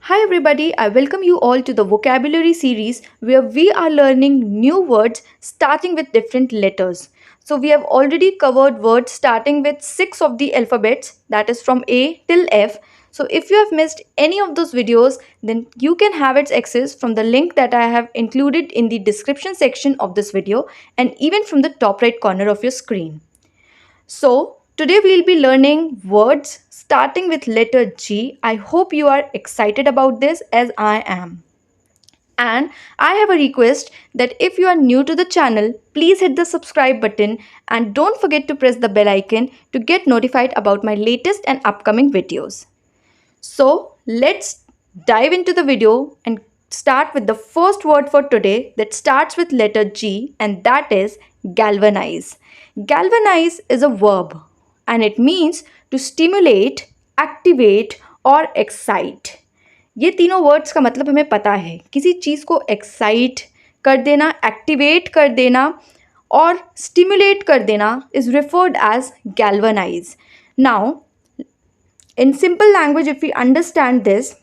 Hi everybody, I welcome you all to the vocabulary series where we are learning new words starting with different letters. So we have already covered words starting with 6 of the alphabets, that is from A till F. So if you have missed any of those videos, then you can have its access from the link that I have included in the description section of this video and even from the top right corner of your screen. So, today we'll be learning words starting with letter G. I hope you are excited about this as I am. And I have a request that if you are new to the channel, please hit the subscribe button and don't forget to press the bell icon to get notified about my latest and upcoming videos. So, let's dive into the video and start with the first word for today that starts with letter G, and that is galvanize. Galvanize is a verb and it means to stimulate, activate or excite. ये तीनों words का मतलब हमें पता है, किसी चीज़ को एक्साइट कर देना, एक्टिवेट कर देना और स्टिमुलेट कर देना is referred as galvanize. Now, in simple language, if we understand this,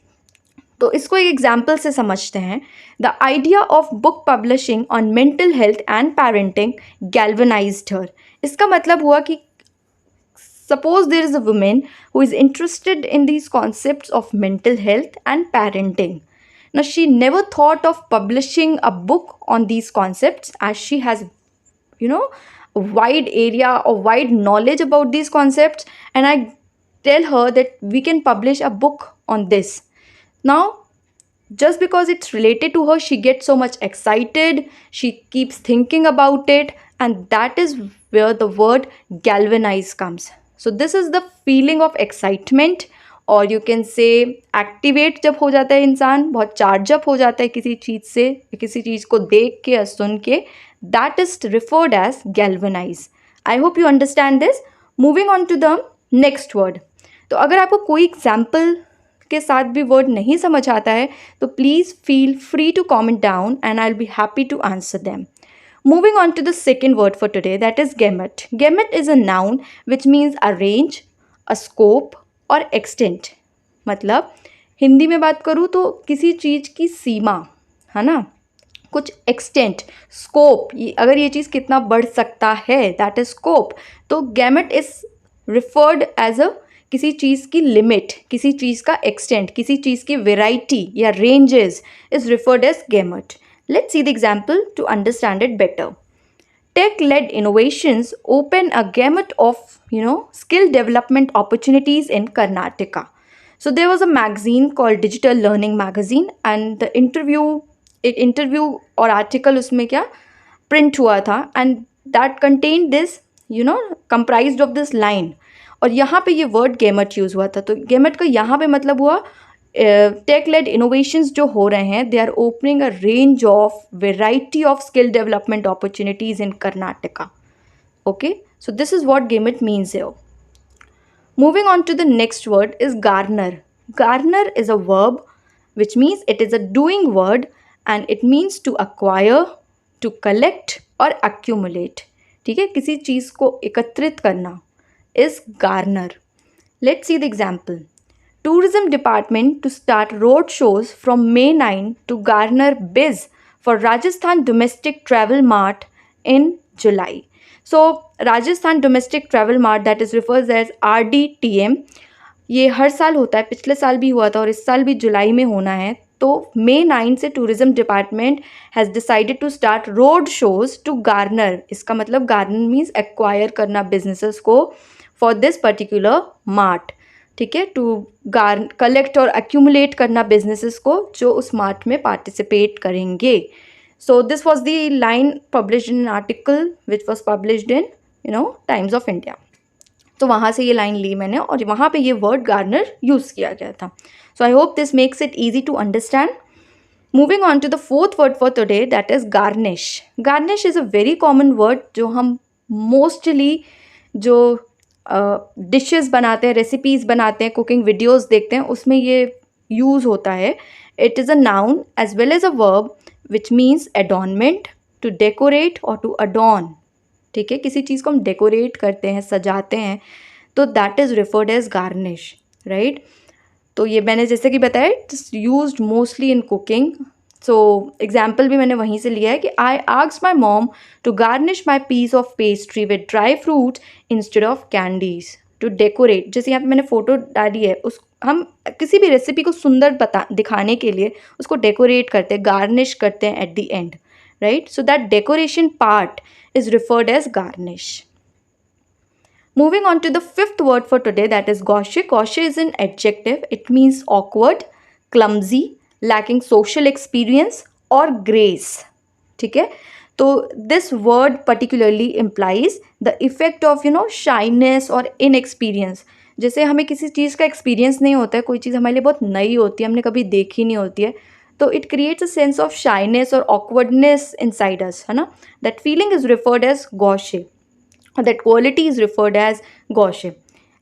तो इसको एक एग्जाम्पल से समझते हैं. The idea of book publishing on mental health and parenting galvanized her. इसका मतलब हुआ कि suppose there is a woman who is interested in these concepts of mental health and parenting. Now, she never thought of publishing a book on these concepts as she has, a wide area or wide knowledge about these concepts. And I tell her that we can publish a book on this. Now, just because it's related to her, she gets so much excited, she keeps thinking about it, and that is where the word galvanize comes. So this is the feeling of excitement, और you can say activate जब हो जाता है इंसान, बहुत charge up हो जाता है किसी चीज़ से, किसी चीज़ को देख के या सुन के, that is referred as galvanize. I hope you understand this. Moving on to the next word. तो अगर आपको कोई एग्जाम्पल के साथ भी वर्ड नहीं समझ आता है तो please feel free to comment down and I will be happy to answer them. Moving on to the second word for today, that is gamut. Gamut is a noun which means a range, a scope और extent. मतलब हिंदी में बात करूँ तो किसी चीज़ की सीमा, है ना, कुछ एक्सटेंट, स्कोप, अगर ये चीज़ कितना बढ़ सकता है, दैट इज स्कोप. तो gamut is referred as a किसी चीज़ की लिमिट, किसी चीज़ का एक्सटेंट, किसी चीज़ की वेराइटी या ranges is referred as gamut. Let's see the example to understand it better. Tech-led innovations open a gamut of, skill development opportunities in Karnataka. So there was a magazine called Digital Learning Magazine, and the interview और article उसमें क्या print हुआ था, and that contained this, comprised of this line. और यहाँ पे ये word gamut use हुआ था. तो gamut का यहाँ पे मतलब हुआ टेक लेड इनोवेशंस जो हो रहे हैं, they are opening a range of variety of skill development opportunities in Karnataka. Okay, so this is what gamut means here. Moving on to the next word is garner. Garner is a verb which means it is a doing word and it means to acquire, to collect और accumulate. ठीक है, किसी चीज़ को एकत्रित करना is garner. Let's see the example. Tourism Department to start road shows from May 9 to garner biz for Rajasthan Domestic Travel Mart in July. So Rajasthan Domestic Travel Mart, that is refers as RDTM, ये हर साल होता है, पिछले साल भी हुआ था और इस साल भी जुलाई में होना है. तो May 9 से tourism department has decided to start road shows to garner. इसका मतलब गार्नर मीन्स एक्वायर करना बिजनेसेस को फॉर दिस पर्टिकुलर मार्ट. ठीक है, टू कलेक्ट और एक्यूमुलेट करना बिजनेसेस को जो उस मार्ट में पार्टिसिपेट करेंगे. So this was the line published in article which was published in Times of India. तो वहाँ से ये लाइन ली मैंने और वहाँ पे ये वर्ड गार्नर यूज़ किया गया था. So I hope this makes it easy to understand. Moving on to the fourth word for today, that is garnish. Garnish is a very common word जो हम मोस्टली जो डिशेस बनाते हैं, recipes बनाते हैं, कुकिंग वीडियोस देखते हैं, उसमें ये यूज़ होता है. It is a noun as well as a verb which means adornment, to decorate और टू अडॉर्न. ठीक है, किसी चीज़ को हम डेकोरेट करते हैं, सजाते हैं, तो that is referred as garnish, right. तो ये मैंने जैसे कि बताया, it's used mostly in cooking. So example भी मैंने वहीं से लिया है कि I asked my mom to garnish my piece of pastry with dry fruits instead of candies to decorate. जैसे यहाँ पे मैंने फोटो डाली है, उस हम किसी भी रेसिपी को सुंदर बता दिखाने के लिए उसको डेकोरेट करते हैं, गार्निश करते हैं at the end, right. So that decoration part is referred as garnish. Moving on to the fifth word for today, that is gauche. Gauche is an adjective. It means awkward, clumsy, lacking social experience or grace. ठीक है. तो this word particularly implies the effect of shyness or inexperience. जैसे हमें किसी चीज़ का experience नहीं होता है, कोई चीज़ हमारे लिए बहुत नई होती है, हमने कभी देखी नहीं होती है, तो it creates a sense of shyness और ऑकवर्डनेस इनसाइड अस, है ना. That feeling is referred as gauche, और that quality is referred as gauche.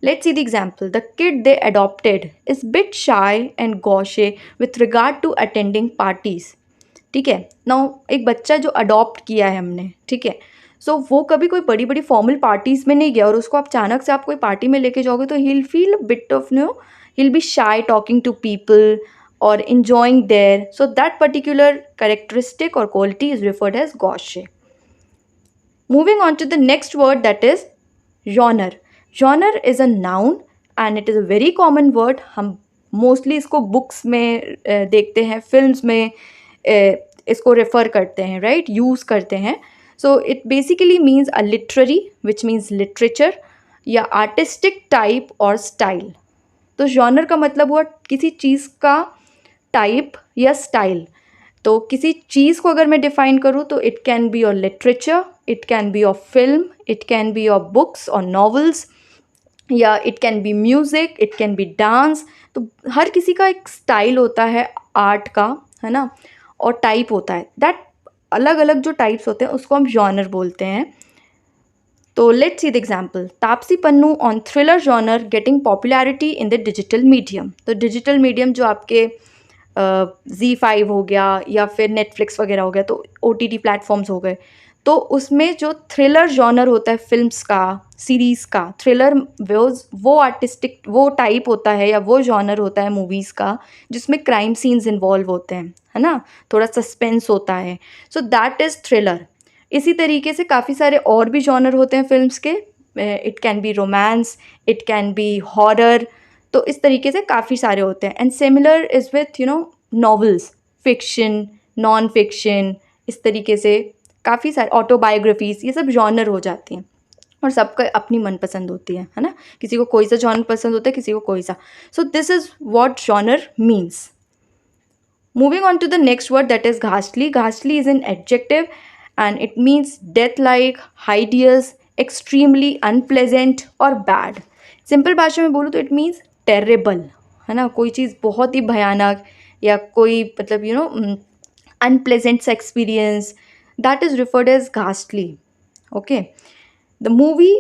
Let's see the example. The kid they adopted is bit shy and gauche with regard to attending parties. ठीक है. Now एक बच्चा जो adopt किया है हमने, ठीक है, सो वो कभी कोई बड़ी बड़ी फॉर्मल पार्टीज़ में नहीं गया, और उसको आप अचानक से आप कोई पार्टी में लेके जाओगे तो he will feel bit of he will be shy talking to people or enjoying there. So that particular characteristic or quality is referred as gauche. Moving on to the next word, that is genre. Genre is a noun and it is a very common word. हम mostly इसको books में देखते हैं, films में इसको refer करते हैं, right, use करते हैं. So it basically means a literary, which means literature, या artistic type or style. तो genre का मतलब हुआ किसी चीज़ का टाइप या स्टाइल. तो किसी चीज़ को अगर मैं डिफाइन करूँ तो it can be your literature, it can be your film, it can be your books और नॉवेल्स, या it can be music, it can be dance. तो हर किसी का एक स्टाइल होता है आर्ट का, है ना, और टाइप होता है. दैट अलग अलग जो टाइप्स होते हैं उसको हम जॉनर बोलते हैं. तो let's see the example. Taapsee Pannu on thriller genre getting popularity in the digital medium. तो डिजिटल मीडियम जो आपके Z5 हो गया या फिर नेटफ्लिक्स वगैरह हो गया, तो OTT प्लेटफॉर्म्स हो गए, तो उसमें जो थ्रिलर जॉनर होता है फिल्म्स का, सीरीज़ का, थ्रिलर वो आर्टिस्टिक वो टाइप होता है या वो जॉनर होता है मूवीज़ का जिसमें क्राइम सीन्स इन्वॉल्व होते हैं, है ना, थोड़ा सस्पेंस होता है. सो दैट इज़ थ्रिलर. इसी तरीके से काफ़ी सारे और भी जॉनर होते हैं फिल्म्स के. It can be romance, it can be horror. तो इस तरीके से काफ़ी सारे होते हैं. And similar is with novels, fiction, non fiction, इस तरीके से काफ़ी सारे ऑटोबायोग्राफीज़, ये सब जॉनर हो जाती हैं, और सबका अपनी मनपसंद होती है ना. किसी को कोई सा जॉनर पसंद होता है, किसी को कोई सा. So this is what genre means. Moving on to the next word, that is घासली. घासली is an adjective and it means death like, hideous, extremely unpleasant और bad. सिंपल भाषा में बोलूँ तो it means terrible, है ना, कोई चीज़ बहुत ही भयानक, या कोई मतलब unpleasant सा experience, that is referred as ghastly. Okay. The movie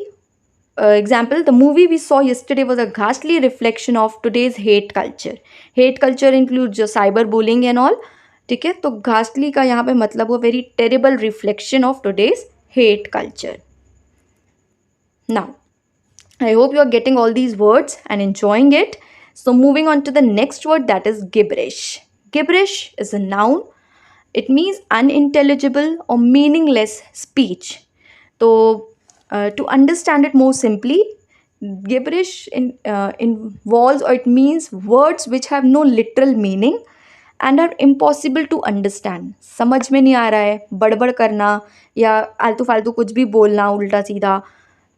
example, the movie we saw yesterday was a ghastly reflection of today's hate culture. Hate culture includes जो cyberbullying and all. ठीक है. तो घासली का यहाँ पे मतलब वो very terrible reflection of today's hate culture. Now I hope you are getting all these words and enjoying it. So moving on to the next word, that is gibberish. Gibberish is a noun. It means unintelligible or meaningless speech. तो to understand it more simply, gibberish involves or it means words which have no literal meaning and are impossible to understand. समझ में नहीं आ रहा है, बड़बड़ करना या आलतू फालतू कुछ भी बोलना उल्टा सीधा,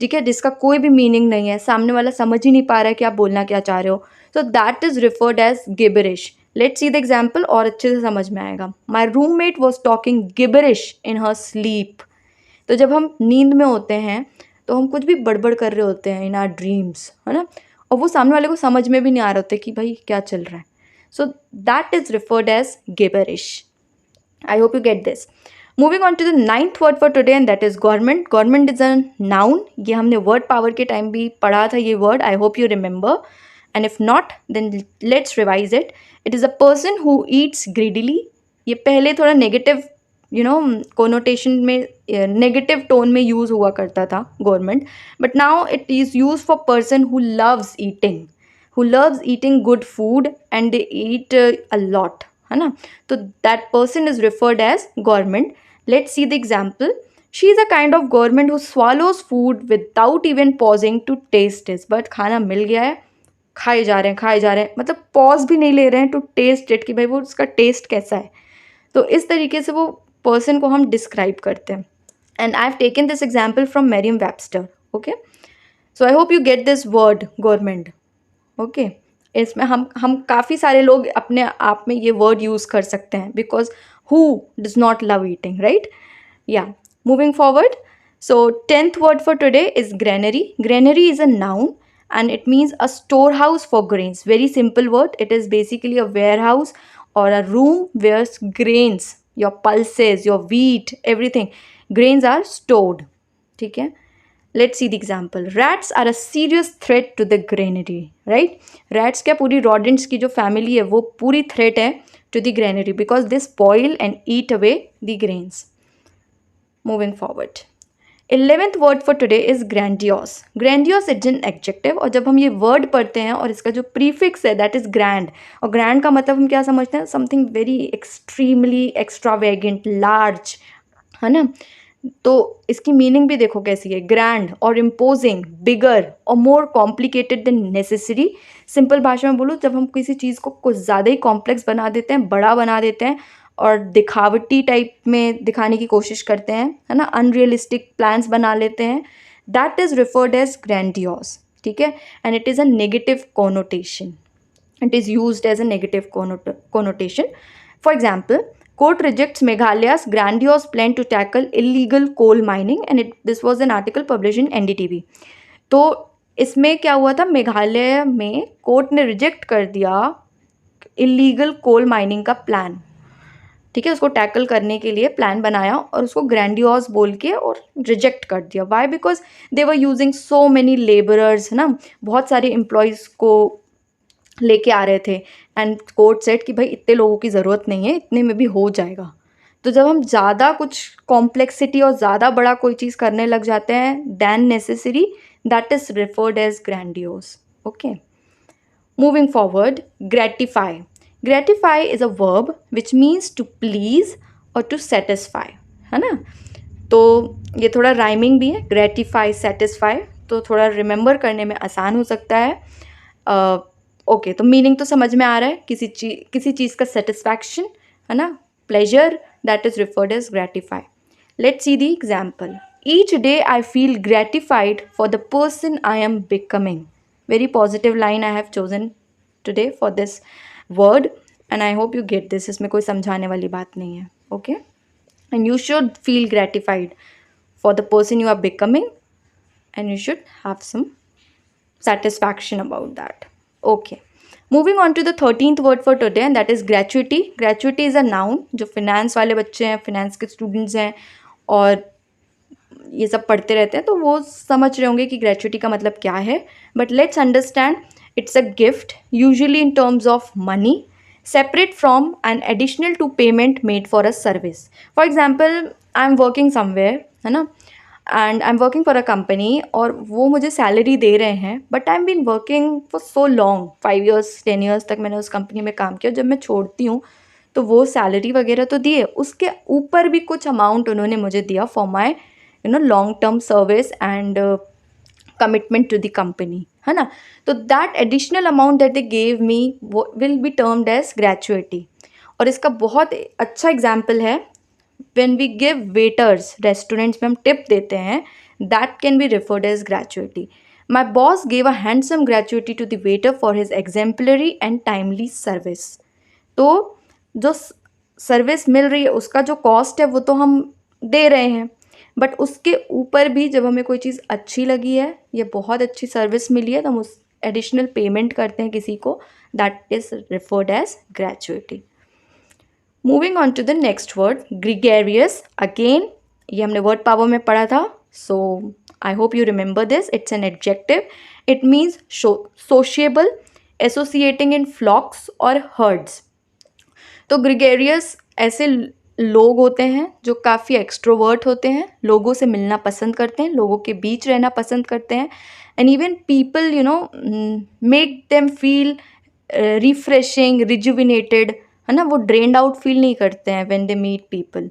ठीक है, जिसका कोई भी मीनिंग नहीं है, सामने वाला समझ ही नहीं पा रहा है कि आप बोलना क्या चाह रहे हो. So that is referred as gibberish. Let's see the example और अच्छे से समझ में आएगा. My roommate was talking gibberish in her sleep. तो जब हम नींद में होते हैं तो हम कुछ भी बड़बड़ कर रहे होते हैं इन आर ड्रीम्स, है ना, और वो सामने वाले को समझ में भी नहीं आ रहे होते कि भाई क्या चल रहा है. So that is referred as gibberish. I hope you get this. Moving on to the ninth word for today, and that is government. Government is a noun. ये हमने word power के टाइम भी पढ़ा था ये word. I hope you remember. And if not, then let's revise it. It is a person who eats greedily. ये पहले थोड़ा negative, connotation में negative tone में use हुआ करता था government. But now it is used for person who loves eating. who loves eating good food and they eat a lot, है ना. तो that person is referred as government. Let's see the example. She is a kind of government who swallows food without even pausing to taste it. But खाना मिल गया है, खाए जा रहे हैं, मतलब पॉज भी नहीं ले रहे हैं टू टेस्ट इट कि भाई वो उसका टेस्ट कैसा है. तो इस तरीके से वो पर्सन को हम डिस्क्राइब करते हैं. And I have taken this example from मेरियम Webster. Okay, so I hope you get this word government. Okay, इसमें हम काफ़ी सारे लोग अपने आप में ये वर्ड यूज़ कर सकते हैं because who does not love eating, right. या, moving forward. So 10th word for today is granary. Granary is a noun and it means a storehouse for grains. Very simple word. It is basically a warehouse or a room where grains, your pulses, your wheat, everything, grains are stored. ठीक है. Let's see the example. Rats are a serious threat to the granary, right? Rats क्या, पूरी rodents की जो family है वो पूरी threat है to the granary because they spoil and eat away the grains. Moving forward. 11th word for today is grandiose. Grandiose is an adjective और जब हम ये word पढ़ते हैं और इसका जो prefix है that is grand, और grand का मतलब हम क्या समझते हैं, something very extremely extravagant, large, है ना. तो इसकी मीनिंग भी देखो कैसी है, ग्रैंड और इम्पोजिंग, बिगर और more complicated then necessary. Simple भाषा में बोलो, जब हम किसी चीज़ को कुछ ज़्यादा ही कॉम्प्लेक्स बना देते हैं, बड़ा बना देते हैं और दिखावटी टाइप में दिखाने की कोशिश करते हैं, है ना, अनरियलिस्टिक प्लान्स बना लेते हैं, that is referred as grandiose. ठीक है, and it is a negative connotation. It is used as a negative connotation. For example, court rejects Meghalaya's grandiose plan to tackle illegal coal mining, and this was an article published in NDTV. तो इसमें क्या हुआ था, मेघालय में court ने reject कर दिया illegal coal mining का प्लान. ठीक है, उसको टैकल करने के लिए प्लान बनाया और उसको ग्रैंडियोस बोल के और रिजेक्ट कर दिया. Why? Because they were using so many labourers, है ना, बहुत सारे एम्प्लॉयज़ को लेके आ रहे थे. एंड कोर्ट सेट कि भाई इतने लोगों की ज़रूरत नहीं है, इतने में भी हो जाएगा. तो जब हम ज़्यादा कुछ कॉम्प्लेक्सिटी और ज़्यादा बड़ा कोई चीज़ करने लग जाते हैं than necessary, that is referred as grandiose. Okay, moving forward. Gratify. Gratify is a verb which means to please और टू सेटिस्फाई, है ना. तो ये थोड़ा राइमिंग भी है, ग्रेटिफाई, सेटिस्फाई, तो थोड़ा रिमेंबर करने में आसान हो सकता है. ओके, तो मीनिंग तो समझ में आ रहा है, किसी चीज़ का सेटिस्फैक्शन, है ना, pleasure, that is referred as gratify. Let's see the example. Each day I feel gratified for the person I am becoming. Very positive line I have chosen today for this word and I hope you get this. इसमें कोई समझाने वाली बात नहीं है. Okay, and you should feel gratified for the person you are becoming, and you should have some satisfaction about that. Okay, moving on to the 13th word for today, and that is gratuity. Gratuity is a noun. जो finance वाले बच्चे हैं, finance के students हैं और ये सब पढ़ते रहते हैं तो वो समझ रहे होंगे कि gratuity का मतलब क्या है. But let's understand, it's a gift, usually in terms of money, separate from and additional to payment made for a service. For example, I'm working somewhere, है ना, and I am working for a company और वो मुझे salary दे रहे हैं, but I am been working for so long, 5 years 10 years तक मैंने उस कंपनी में काम किया. जब मैं छोड़ती हूँ तो वो सैलरी वगैरह तो दिए, उसके ऊपर भी कुछ अमाउंट उन्होंने मुझे दिया for my long term service and commitment to the company, है ना. तो that additional amount that they gave me will be termed as gratuity. और इसका बहुत अच्छा एग्जाम्पल है when we give waiters, restaurants में हम टिप देते हैं, that can be referred as gratuity. My boss gave a handsome gratuity to the waiter for his exemplary and timely service. तो जो सर्विस मिल रही है उसका जो कॉस्ट है वो तो हम दे रहे हैं, बट उसके ऊपर भी जब हमें कोई चीज़ अच्छी लगी है या बहुत अच्छी सर्विस मिली है तो हम उस एडिशनल पेमेंट करते हैं किसी को, that is referred as gratuity. Moving on to the next word, gregarious. Again ये हमने वर्ड पावर में पढ़ा था, so I hope you remember this. It's an adjective. It means sociable, associating in flocks और हर्ड्स. तो gregarious ऐसे लोग होते हैं जो काफ़ी एक्सट्रोवर्ट होते हैं, लोगों से मिलना पसंद करते हैं, लोगों के बीच रहना पसंद करते हैं, and even people make them feel refreshing, rejuvenated, है ना, वो ड्रेन्ड आउट फील नहीं करते हैं when they meet people.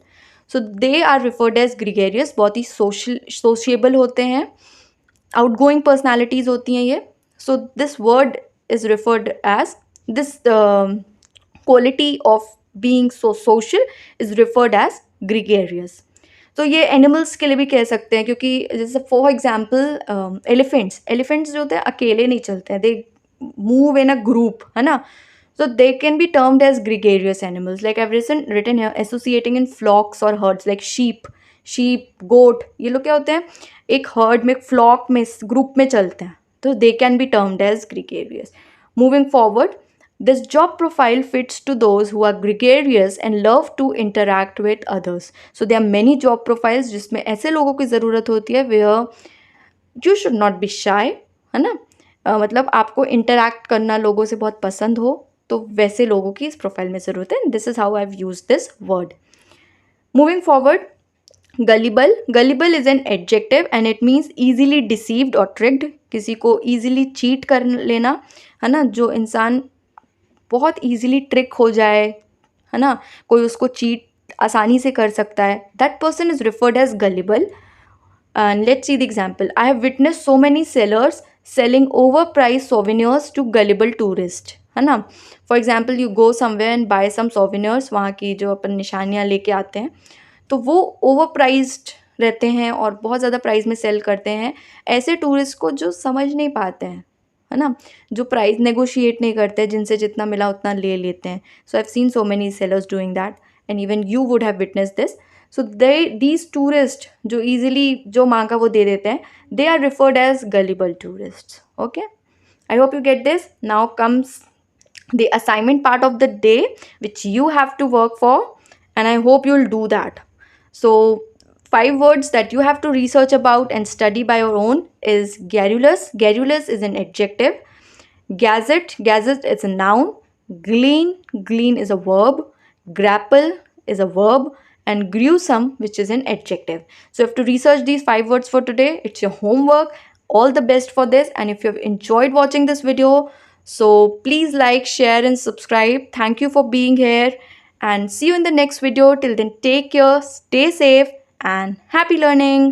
So they are referred as gregarious, बहुत ही सोशिएबल होते हैं, आउटगोइंग पर्सनालिटीज होती हैं ये। So this word is referred as this quality of being so social is referred as gregarious. तो ये एनिमल्स के लिए भी कह सकते हैं, क्योंकि जैसे फॉर एग्जाम्पल एलिफेंट्स जो होते हैं अकेले नहीं चलते हैं, they move in a group, है ना। So they can be termed as gregarious animals. Like I've written here, associating in flocks or herds, like sheep, goat. ये लोग क्या होते हैं, एक herd में, flock में, group में चलते हैं, तो they can be termed as gregarious. Moving forward, this job profile fits to those who are gregarious and love to interact with others. So there are many job profiles जिसमें ऐसे लोगों की ज़रूरत होती है where you should not be shy, है ना। मतलब आपको इंटरैक्ट करना लोगों से बहुत पसंद हो, तो वैसे लोगों की इस प्रोफाइल में ज़रूरत है। This is how I have use this word. Moving forward, gullible is an adjective and it means easily deceived और ट्रिक्ड, किसी को ईजिली चीट कर लेना, है ना, जो इंसान बहुत ईजिली ट्रिक हो जाए, है ना, कोई उसको चीट आसानी से कर सकता है, that person is referred as gullible. And let's see the example. I have witnessed so many sellers selling overpriced souvenirs to gullible tourists, है ना। For example you go somewhere and buy some souvenirs, वहाँ की जो अपन निशानियाँ लेके आते हैं, तो वो ओवर प्राइज्ड रहते हैं और बहुत ज़्यादा प्राइस में सेल करते हैं ऐसे टूरिस्ट को जो समझ नहीं पाते हैं, है ना, जो प्राइस नेगोशिएट नहीं करते, जिनसे जितना मिला उतना ले लेते हैं। So I have seen so many sellers doing that and even you would have witness this. So these tourist जो ईजिली जो मांगा वो दे देते हैं, they are referred as gullible tourist. Okay, I hope you get this. Now comes the assignment part of the day which you have to work for, and I hope you'll do that. So 5 words that you have to research about and study by your own is garrulous is an adjective, gazette is a noun, glean is a verb, grapple is a verb, and gruesome, which is an adjective. So you have to research these 5 words for today. It's your homework. All the best for this, and if you have enjoyed watching this video, so please like, share and subscribe. Thank you for being here, and see you in the next video. Till then, take care, stay safe and happy learning.